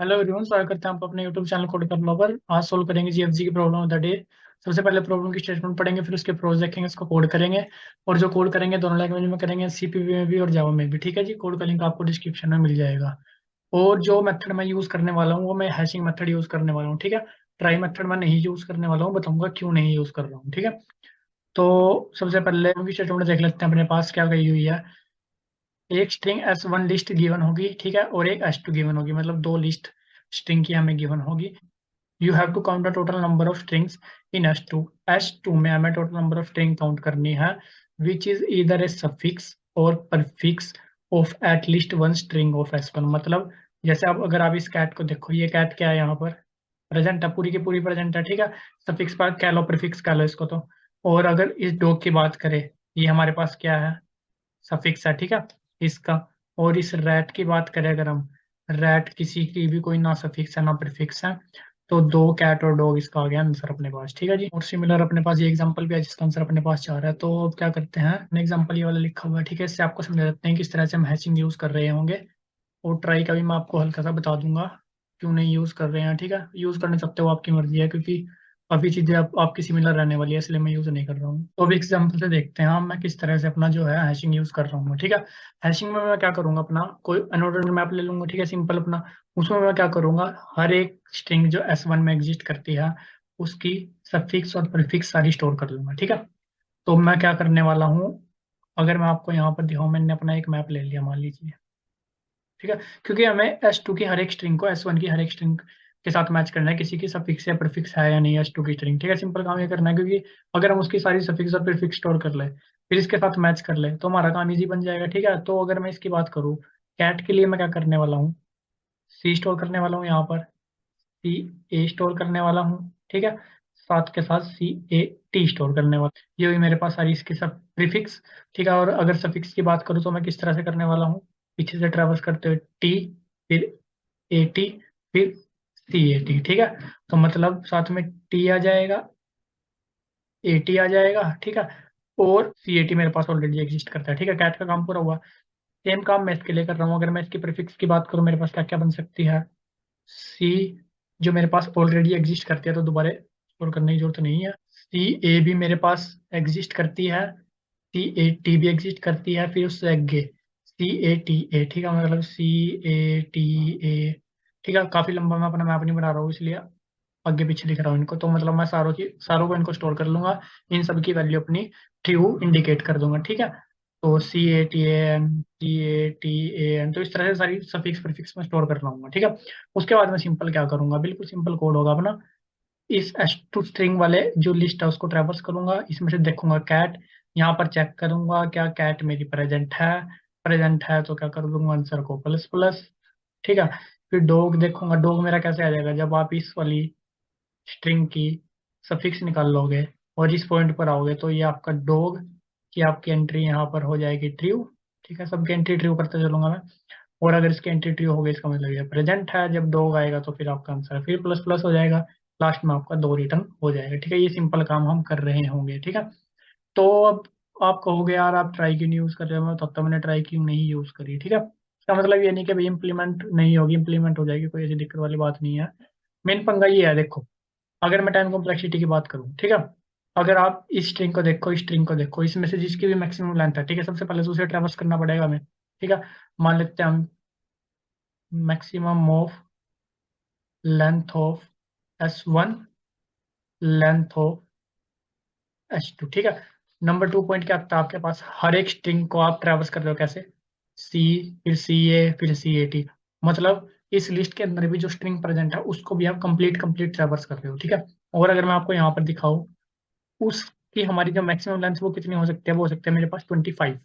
Hello everyone, स्वागत करते हैं आप अपने यूट्यूब चैनल कोड करने पर। आज सोल्व करेंगे जीएफजी की प्रॉब्लम ऑफ द डे। सबसे पहले प्रॉब्लम की स्टेटमेंट पढ़ेंगे, फिर उसके प्रोज देखेंगे, उसको कोड करेंगे। और जो कोड करेंगे दोनों लैंग्वेज में करेंगे, सीपीपी में भी और जावा में भी। ठीक है जी, कोड का लिंक आपको डिस्क्रिप्शन में मिल जाएगा। और जो मेथड मैं यूज करने वाला हूँ वो मैं हैशिंग मेथड यूज करने वाला हूँ। ठीक है, ट्राई मेथड मैं नहीं यूज करने वाला हूँ, बताऊंगा क्यों नहीं यूज कर रहा हूँ। ठीक है, तो सबसे पहले की स्टेटमेंट देख लेते हैं अपने पास क्या गई हुई है। एक स्ट्रिंग S1 लिस्ट गिवन होगी, ठीक है, और एक S2 गिवन होगी, मतलब दो लिस्ट स्ट्रिंग की हमें गिवन होगी। You have to count the total number of strings in S two में हमें total number of string count करनी है, which is either a suffix और prefix of at least one string of S1। मतलब जैसे अब अगर आप इस कैट को देखो, ये कैट क्या है, यहाँ पर प्रेजेंट है, पूरी की पूरी प्रेजेंट है। ठीक है, सफिक्स पर कह लो, प्रीफिक्स कह लो इसको तो। और अगर इस डॉग की बात करें, ये हमारे पास क्या है, सफिक्स है। ठीक है, इसका। और इस रैट की बात करें अगर हम, रैट किसी की भी कोई ना सफिक्स है ना प्रीफिक्स है। तो दो कैट और डॉग, इसका आ गया आंसर अपने पास। ठीक है जी, और सिमिलर अपने पास ये एग्जांपल भी है जिसका आंसर अपने पास चाह रहा है। तो अब क्या करते हैं, एग्जांपल ये वाला लिखा हुआ है, ठीक है, इससे आपको समझा देते हैं किस तरह से हम हैशिंग यूज कर रहे होंगे। और ट्राई का भी मैं आपको हल्का सा बता दूंगा क्यों नहीं यूज कर रहे हैं। ठीक है, यूज करने सकते हो, आपकी मर्जी है, क्योंकि काफी चीजें आपकी सिमिलर रहने वाली है, इसलिए मैं यूज नहीं कर रहा हूँ। तो अभी एग्जाम्पल से देखते हैं हम मैं किस तरह से अपना जो है हैशिंग यूज कर रहा हूँ। ठीक है, हैशिंग में मैं क्या करूंगा, अपना कोई अनऑर्डर्ड मैप ले लूंगा, ठीक है, सिंपल अपना। उसमें मैं क्या करूंगा, हर एक स्ट्रिंग जो S1 में एग्जिस्ट करती है उसकी सफिक्स और प्रीफिक्स सारी स्टोर कर लूंगा। ठीक है, तो मैं क्या करने वाला हूँ, अगर मैं आपको यहाँ पर दिखाऊं, मैंने अपना एक मैप ले लिया मान लीजिए। ठीक है, क्योंकि हमें S2 की हर एक स्ट्रिंग को S1 की हर एक स्ट्रिंग के साथ मैच करना है, किसी की सफिक्स या प्रीफिक्स है या नहीं S2 की स्ट्रिंग। ठीक है, सिंपल काम ये करना है, क्योंकि अगर हम उसकी सारी सफिक्स और प्रीफिक्स स्टोर कर ले, फिर इसके साथ मैच कर ले, तो हमारा काम इजी बन जाएगा। ठीक है, तो अगर मैं इसकी बात करूँ, कैट के लिए मैं क्या करने वाला हूँ, सी स्टोर करने वाला हूँ यहाँ पर, सी ए स्टोर करने वाला हूँ। ठीक है, साथ के साथ CAT स्टोर करने वाला, ये हुई मेरे पास सारी इसकी सब प्रीफिक्स। ठीक है, और अगर सफिक्स की बात करूँ तो मैं किस तरह से करने वाला हूँ, पीछे से ट्रेवर्स करते हुए टी, फिर AT, फिर CAT। ठीक है, तो मतलब साथ में टी आ जाएगा, AT आ जाएगा। ठीक है, और CAT मेरे पास ऑलरेडी एग्जिस्ट करता है। ठीक है, कैट का काम पूरा हुआ। सेम काम मैं इसके लिए कर रहा हूँ। अगर मैं इसकी प्रीफिक्स की बात करूँ, मेरे पास क्या क्या बन सकती है, सी, जो मेरे पास ऑलरेडी एग्जिस्ट करती है तो दोबारा स्टोर करने की जरूरत नहीं है। CA भी मेरे पास एग्जिस्ट करती है, CAT भी एग्जिस्ट करती है, फिर उससे आगे CATA। ठीक है, मतलब CATA। ठीक है, काफी लंबा मैं अपना मैप नहीं बना रहा हूँ, इसलिए आगे पीछे लिख रहा हूँ इनको। तो मतलब मैं सारों को इनको स्टोर कर लूंगा, इन सब की वैल्यू अपनी ट्रू इंडिकेट कर दूंगा। ठीक है, तो CATAN तो इस तरह से सारी सफिक्स प्रीफिक्स में स्टोर कर लाऊंगा। ठीक है, उसके बाद मैं सिंपल क्या करूंगा, बिल्कुल सिंपल कोड होगा अपना। इस S2 स्ट्रिंग वाले जो लिस्ट है उसको ट्रैवर्स करूंगा, इसमें से देखूंगा कैट, यहाँ पर चेक करूंगा क्या कैट मेरी प्रेजेंट है। प्रेजेंट है तो क्या कर दूंगा, आंसर को प्लस प्लस। ठीक है, फिर डॉग देखूंगा, डॉग मेरा कैसे आ जाएगा, जब आप इस वाली स्ट्रिंग की सफिक्स निकाल लोगे और इस पॉइंट पर आओगे, तो ये आपका डॉग की आपकी एंट्री यहाँ पर हो जाएगी ट्रू। ठीक है, सबकी एंट्री ट्रू करते चलूंगा मैं। और अगर इसकी एंट्री ट्रू हो गई, इसका मतलब ये प्रेजेंट है, जब डॉग आएगा तो फिर आपका आंसर फिर प्लस प्लस हो जाएगा, लास्ट में आपका दो रिटर्न हो जाएगा। ठीक है, ये सिंपल काम हम कर रहे होंगे। ठीक है, तो अब आप कहोगे यार आप ट्राई क्यों नहीं यूज कर रहे हो, तब तो मैंने ट्राई क्यों नहीं यूज करी। ठीक है, इसका मतलब ये नहीं कि भाई इंप्लीमेंट नहीं होगी, इंप्लीमेंट हो जाएगी, कोई ऐसी दिक्कत वाली बात नहीं है। मेन पंगा ये है, देखो, अगर मैं टाइम कॉम्प्लेक्सिटी की बात करूँ, ठीक है, अगर आप इस स्ट्रिंग को देखो, इस स्ट्रिंग को देखो, इसमें से जिसकी भी मैक्सिमम लेंथ है, ठीक है, सबसे पहले तो उसे ट्रैवर्स करना पड़ेगा हमें। ठीक है, मान लेते हैं हम maximum of length of S1, length of S2। ठीक है, नंबर 2 पॉइंट क्या था आपके पास, हर एक स्ट्रिंग को आप ट्रैवर्स कर रहे हो कैसे, सी, फिर CA, फिर CAT। मतलब इस लिस्ट के अंदर भी जो स्ट्रिंग प्रेजेंट है उसको भी आप कंप्लीट कंप्लीट ट्रैवर्स कर रहे हो। ठीक है, और अगर मैं आपको यहाँ पर दिखाऊं, उसकी हमारी जो मैक्सिमम लेंथ वो कितनी हो सकती है, वो हो सकती है मेरे पास 25।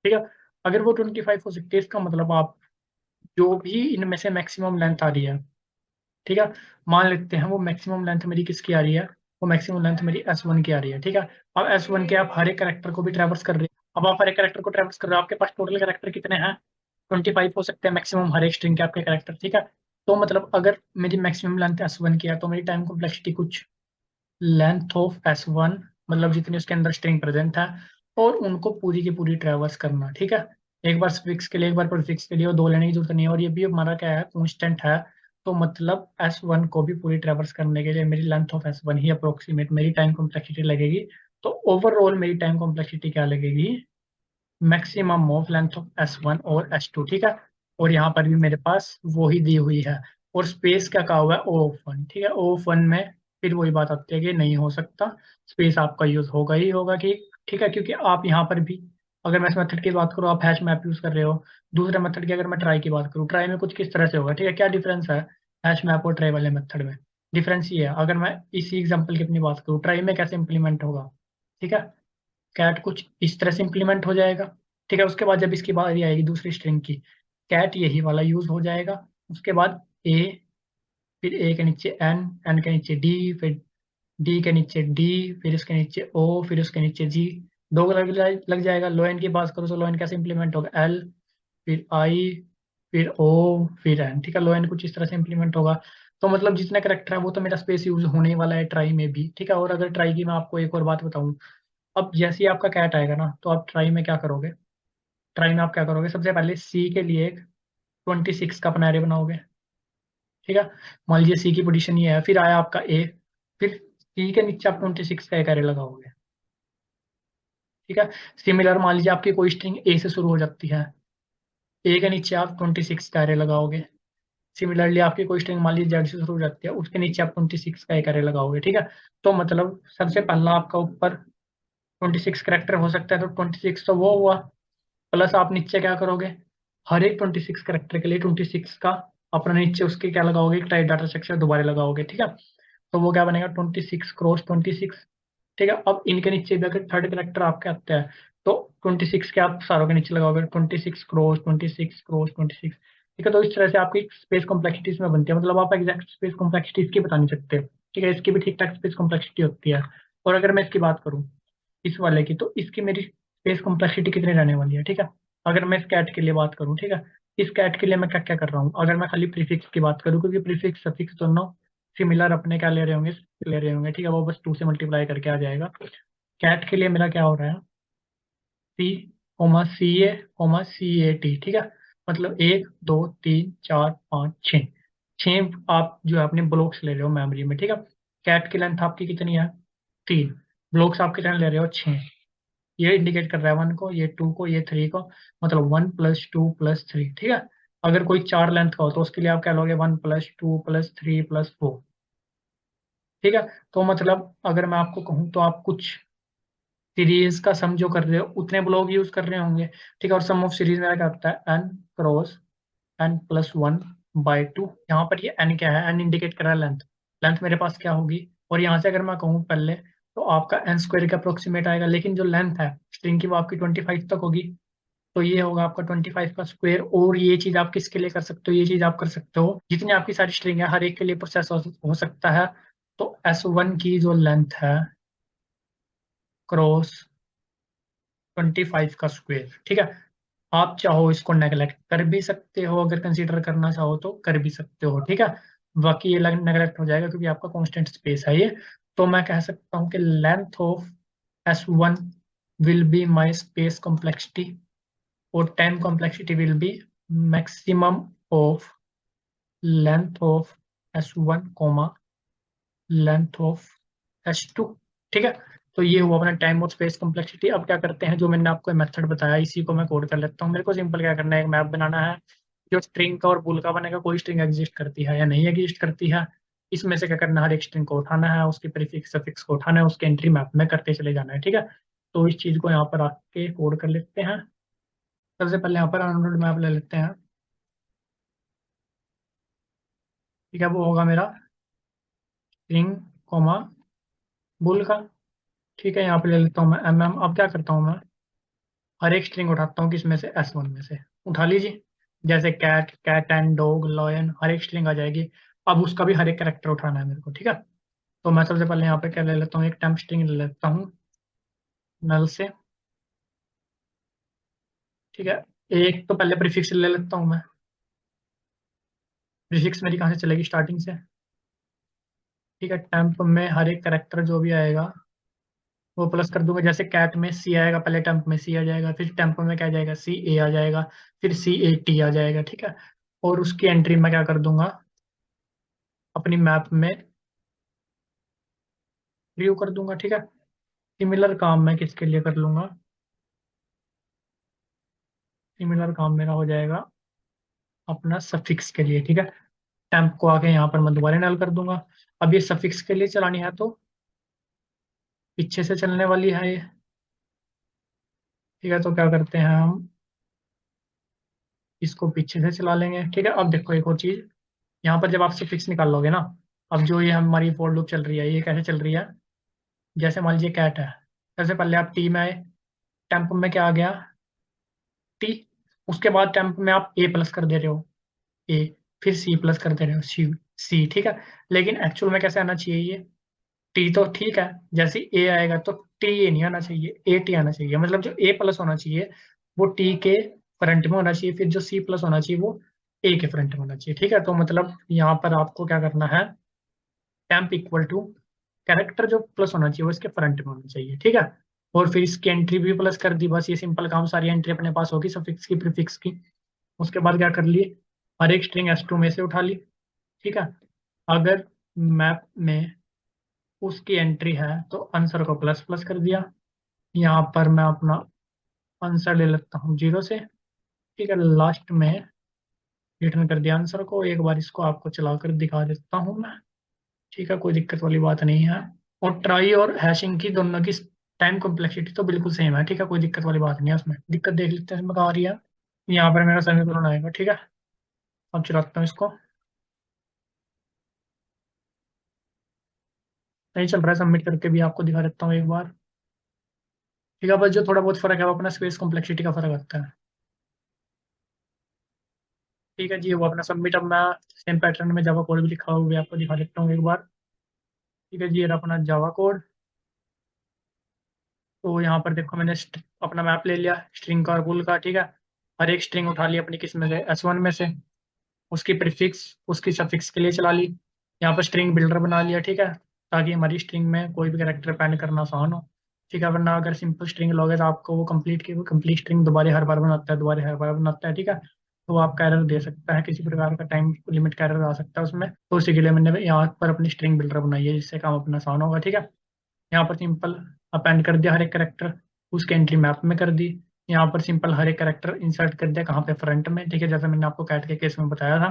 ठीक है, अगर वो 25 हो सकती है, इसका मतलब आप जो भी इनमें से मैक्सिमम लेंथ आ रही है, ठीक है, मान लेते हैं वो मैक्सिमम लेंथ मेरी किसकी आ रही है, वो मैक्सिमम लेंथ मेरी S1 की आ रही है। ठीक है, अब S1 के आप हर एक करेक्टर को भी ट्रैवर्स कर रहे हो, अब आप हर एक करेक्टर को ट्रैवर्स कर रहे हो, आपके पास टोटल करेक्टर कितने हैं, 25 हो सकते हैं मैक्सिमम हर एक स्ट्रिंग के आपके करेक्टर। ठीक है, तो मतलब अगर मेरी मैक्सिमम लेंथ S1 की है, तो मेरी टाइम कॉम्प्लेक्सिटी कुछ लेंथ ऑफ S1, मतलब जितनी उसके अंदर स्ट्रिंग प्रेजेंट है, और उनको पूरी की पूरी ट्रैवर्स करना। ठीक है, एक बार फिक्स के लिए, एक बार प्रीफिक्स के लिए, और दो लेने की जरूरत नहीं है। और ये भी हमारा क्या है, कांस्टेंट है, तो मतलब S1 को भी पूरी ट्रेवर्स करने के लिए मेरी length of S1 he approximate मेरी टाइम कॉम्प्लेक्सिटी लगेगी। तो ओवरऑल मेरी टाइम कॉम्प्लेक्सिटी क्या लगेगी, maximum of length of S1 और S2, ठीक है। और यहाँ पर भी मेरे पास वो ही दी हुई है। और स्पेस क्या कहा हुआ है, O ऑफ 1, ठीक है। O ऑफ 1 में फिर वही बात आती है कि नहीं हो सकता, स्पेस आपका यूज होगा ही होगा कि, ठीक है, क्योंकि आप यहाँ पर भी, अगर मैं इस मेथड की बात करूँ, आप हैश मैप यूज कर रहे हो। दूसरे मेथड की अगर मैं ट्राई की बात करूँ, ट्राई में कुछ किस तरह से होगा, ठीक है। क्या डिफरेंस है हैश मैप और ट्राई वाले मेथड में? डिफरेंस ये है, अगर मैं इसी एग्जाम्पल की अपनी बात करूँ, ट्राई में कैसे इंप्लीमेंट होगा, ठीक है, कैट कुछ इस तरह से इंप्लीमेंट हो जाएगा, ठीक है। उसके बाद जब इसकी बारी आएगी दूसरी स्ट्रिंग की, कैट यही वाला यूज हो जाएगा। उसके बाद ए, फिर ए के नीचे एन, एन के नीचे डी, फिर डी के नीचे डी, फिर उसके नीचे ओ, फिर उसके नीचे जी। दो लग जाएगा। लो एन की बात करो तो लो एन कैसे इंप्लीमेंट होगा, एल, फिर आई, फिर ओ, फिर एन, ठीक है। लो एन कुछ इस तरह से इंप्लीमेंट होगा। तो मतलब जितने करेक्टर है वो तो मेरा स्पेस यूज होने ही वाला है ट्राई में भी, ठीक है। और अगर ट्राई की मैं आपको एक और बात बताऊं, अब जैसे ही आपका कैट आएगा ना, तो आप ट्राई में क्या करोगे, ट्राई में आप क्या करोगे, सबसे पहले सी के लिए एक 26 का अपना एरे बनाओगे, ठीक है। मान लीजिए सी की पोजीशन ये है, फिर आया आपका ए, फिर सी के नीचे आप 26 का एक एरे लगाओगे, ठीक है। सिमिलर मान लीजिए आपकी कोई स्ट्रिंग ए से शुरू हो जाती है, ए के नीचे आप 26 का एरे लगाओगे। सिमिलरली आपकी कोई स्ट्रिंग मान लीजिए जेड से शुरू हो जाती है, उसके नीचे आप 26 का एक एरे लगाओगे, ठीक है। तो मतलब सबसे पहला आपका ऊपर 26 करेक्टर हो सकता है, तो 26 तो वो हुआ, प्लस आप नीचे क्या करोगे, हर एक 26 करेक्टर के लिए 26 का अपना नीचे उसके क्या लगाओगे, एक टाइप डाटा स्ट्रक्चर दोबारा लगाओगे, ठीक है। तो वो क्या बनेगा, 26 क्रॉस 26, ठीक है। अब इनके नीचे भी अगर थर्ड करेक्टर आपके आते हैं, तो 26 के आप सारों के नीचे लगाओगे 26 क्रॉस 26 ठीक है। तो इस तरह से आपकी स्पेस कॉम्प्लेक्सिटीज में बनती है, मतलब आप एग्जैक्ट स्पेस कॉम्प्लेक्सिटी इसकी बता नहीं सकते, ठीक है। इसकी भी ठीक ठाक स्पेस कॉम्प्लेक्सिटी होती है। और अगर मैं इसकी बात करूँ, इस वाले की, तो इसकी मेरी स्पेस कॉम्प्लेक्सिटी कितनी रहने वाली है, ठीक है। अगर मैं इस कैट के लिए बात करूँ, ठीक है, इस कैट के लिए मैं क्या क्या कर रहा हूँ, अगर मैं खाली प्रीफिक्स की बात करूँ, क्योंकि प्रीफिक्स सफिक्स दोनों सिमिलर अपने क्या ले रहे होंगे, ठीक है, वो बस 2 से मल्टीप्लाई करके आ जाएगा। कैट के लिए मेरा क्या हो रहा है, सी, सी ए टी, ठीक है। मतलब 1 2 3 4 5 6, 6 आप जो है अपने ब्लॉक्स ले रहे हो मेमोरी में, ठीक है। कैट की लेंथ आपकी कितनी है, 3 ब्लॉक्स आप कितने ले रहे हो, 6। ये इंडिकेट कर रहा है 1 को, ये 2 को, ये 3 को, मतलब 1 + 2 + 3, ठीक है। अगर कोई 4 लेंथ का हो तो उसके लिए आप क्या लोगे, 1 + 2 + 3 + 4, ठीक है। तो मतलब अगर मैं आपको कहूँ तो आप कुछ सीरीज का सम जो कर रहे हो उतने ब्लॉक यूज कर रहे होंगे, ठीक है। और सम ऑफ सीरीज मेरा क्या होता है, n क्रॉस n + 1/2। यहाँ पर ये n क्या है, n इंडिकेट कर रहा है लेंथ, लेंथ मेरे पास क्या होगी। और यहाँ से अगर मैं कहूँ पहले, तो आपका n² का अप्रोक्सीमेट आएगा, लेकिन जो लेंथ है स्ट्रिंग की वो आपकी 25 तक होगी। तो ये होगा आपका 25 का स्क्वायर। और ये चीज आप किसके लिए कर सकते हो, ये चीज आप कर सकते हो जितनी आपकी सारी स्ट्रिंग है हर एक के लिए प्रोसेस हो सकता है। तो S1 की जो लेंथ है क्रॉस 25 का स्क्वायर, ठीक है। आप चाहो इसको नेगलेक्ट कर भी सकते हो, अगर कंसीडर करना चाहो तो कर भी सकते हो, ठीक है। बाकी ये नेगलेक्ट हो जाएगा क्योंकि आपका कांस्टेंट स्पेस है ये। तो मैं कह सकता हूँ कि length of S1 will be my space complexity, और time complexity will be maximum of length of S1 comma length of S2, ठीक है। तो ये हुआ अपना टाइम और स्पेस कॉम्प्लेक्सिटी। अब क्या करते हैं, जो मैंने आपको मेथड बताया इसी को मैं कोड कर लेता हूँ। मेरे को सिंपल क्या करना है, एक मैप बनाना है जो स्ट्रिंग का और बुल का बनेगा, कोई स्ट्रिंग एग्जिस्ट करती है या नहीं एग्जिस्ट करती है, इसमें से क्या करना है, हर एक स्ट्रिंग को उठाना है, उसके प्रीफिक्स सफिक्स को उठाना है, उसके एंट्री मैप में करते चले जाना है, ठीक है। तो इस चीज को यहाँ पर आके कोड कर लेते हैं। सबसे पहले यहाँ पर अनरोल्ड मैप ले लेते हैं, ठीक है। वो होगा मेरा स्ट्रिंग कॉमा बुल का, ठीक है। यहाँ पे ले लेता हूँ मैं अब क्या करता हूँ मैं, हर एक स्ट्रिंग उठाता हूँ किसमें से, S1 में से। उठा लीजिए, जैसे cat, cat and dog, lion, हर एक स्ट्रिंग आ जाएगी। अब उसका भी हर एक कैरेक्टर उठाना है मेरे को, ठीक है। तो मैं सबसे पहले यहाँ पे क्या ले लेता हूँ, एक टेम्प स्ट्रिंग ले लेता हूँ नल से, ठीक है। एक तो पहले प्रीफिक्स ले लेता हूँ मैं, प्रीफिक्स मेरी कहाँ से चलेगी, स्टार्टिंग से, ठीक है। टेम्प में हर एक कैरेक्टर जो भी आएगा वो प्लस कर दूंगा। जैसे कैट में सी आएगा, पहले टेम्प में सी आ जाएगा, फिर टेम्प में क्या आ जाएगा, CA आ जाएगा, फिर CAT आ जाएगा, ठीक है। और उसकी एंट्री में क्या कर दूंगा, अपनी मैप में व्यू कर दूंगा, ठीक है। सिमिलर काम मैं किसके लिए कर लूंगा, सिमिलर काम मेरा हो जाएगा अपना सफिक्स के लिए, ठीक है। टेम्प को आके यहाँ पर मैं दोबारा नल कर दूंगा। अब ये सफिक्स के लिए चलानी है तो पीछे से चलने वाली है ये, ठीक है। तो क्या करते हैं हम, इसको पीछे से चला लेंगे, ठीक है। अब देखो एक और चीज, यहाँ पर जब आप सफिक्स निकाल लोगे ना, अब जो ये हमारी फॉर लूप चल रही है, ये कैसे चल रही है, जैसे मान लीजिए कैट है, सबसे पहले आप टी में आए, टेम्प में क्या आ गया, टी। उसके बाद टेम्प में आप ए प्लस कर दे रहे हो, ए, फिर सी प्लस कर दे रहे हो, सी, सी, ठीक है। लेकिन एक्चुअल में कैसे आना चाहिए ये, टी तो ठीक है, जैसे ए आएगा तो टी ए नहीं आना चाहिए, ए टी आना चाहिए। मतलब जो ए प्लस होना चाहिए वो टी के फ्रंट में होना चाहिए, फिर जो सी प्लस होना चाहिए वो ए के फ्रंट में होना चाहिए, ठीक है। तो मतलब यहाँ पर आपको क्या करना है, टेम्प इक्वल टू कैरेक्टर जो प्लस होना चाहिए वो इसके फ्रंट में होना चाहिए, ठीक है। और फिर इसकी एंट्री भी प्लस कर दी, बस ये सिंपल काम, सारी एंट्री अपने पास होगी सफिक्स की प्रीफिक्स की। उसके बाद क्या कर लिए, हर एक स्ट्रिंग S2 में से उठा ली, ठीक है। अगर मैप में उसकी एंट्री है तो आंसर को प्लस प्लस कर दिया, यहाँ पर मैं अपना आंसर ले लेता हूँ 0 से, ठीक है। लास्ट में रिटर्न कर दिया आंसर को। एक बार इसको आपको चला कर दिखा देता हूँ मैं, ठीक है, कोई दिक्कत वाली बात नहीं है। और ट्राई और हैशिंग की दोनों की टाइम कॉम्प्लेक्सिटी तो बिल्कुल सेम है, ठीक है, कोई दिक्कत वाली बात नहीं है उसमें। दिक्कत देख लेते हैं इसमें कहाँ आ रही है। यहाँ पर मेरा सेमीकोलन आएगा, ठीक है। अब चलाता हूँ इसको, नहीं चल रहा है, सबमिट करके भी आपको दिखा देता हूँ एक बार, ठीक है। बस जो थोड़ा बहुत फर्क है वो अपना स्पेस कॉम्प्लेक्सिटी का फर्क आता है, ठीक है जी। वो अपना सबमिट, अब मैं सेम पैटर्न में जावा कोड भी लिखा हुआ है आपको दिखा देता हूँ एक बार, ठीक है जी। ये रहा अपना जावा कोड। तो यहाँ पर देखो मैंने अपना मैप ले लिया स्ट्रिंग का और बुल का, ठीक है। हर एक स्ट्रिंग उठा ली अपनी किस में से, S1 में से, उसकी प्रीफिक्स उसकी सफिक्स के लिए चला ली। यहाँ पर स्ट्रिंग बिल्डर बना लिया, ठीक है, ताकि हमारी स्ट्रिंग में कोई भी कैरेक्टर पैन करना आसान हो, ठीक है। वरना अगर सिंपल स्ट्रिंग लोगे तो आपको वो कंप्लीट स्ट्रिंग दोबारा हर बार बनाता है, दोबारा हर बार बनाता है, ठीक है। तो वो आपका एरर दे सकता है, किसी प्रकार का टाइम लिमिट का एरर आ सकता है उसमें। तो उसी के लिए मैंने यहाँ पर अपनी स्ट्रिंग बिल्डर बनाई है, जिससे काम अपना आसान होगा, ठीक है। यहाँ पर सिंपल अपेंड कर दिया हर एक करेक्टर, उसके एंट्री मैप में कर दी। यहाँ पर सिंपल हर एक करेक्टर इंसर्ट कर दिया, कहाँ पे, फ्रंट में, ठीक है, जैसे मैंने आपको कैट के केस में बताया था।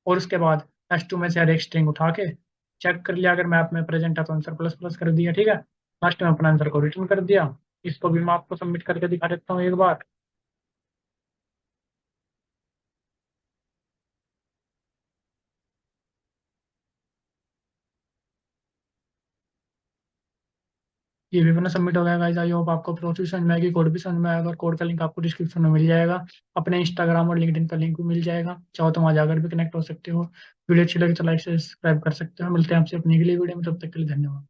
और उसके बाद S2 में से हर एक स्ट्रिंग उठा के चेक कर लिया, अगर मैप में प्रेजेंट है तो आंसर प्लस प्लस कर दिया, ठीक है। लास्ट में अपना आंसर को रिटर्न कर दिया। इसको भी मैं आपको सबमिट करके दिखा देता हूँ एक बार। ये भी अपना सबमिट हो गया गाइस। आई होप आपको प्रोसेस समझ में आएगी, कोड भी समझ में आएगा। कोड का लिंक आपको डिस्क्रिप्शन में मिल जाएगा, अपने इंस्टाग्राम और लिंक्डइन का लिंक भी मिल जाएगा, चाहो तो वहाँ जाकर भी कनेक्ट हो सकते हो। वीडियो अच्छी लगी तो लाइक से सब्सक्राइब कर सकते हो। मिलते हैं आपसे अपनी अगली वीडियो में, तब तक के लिए धन्यवाद।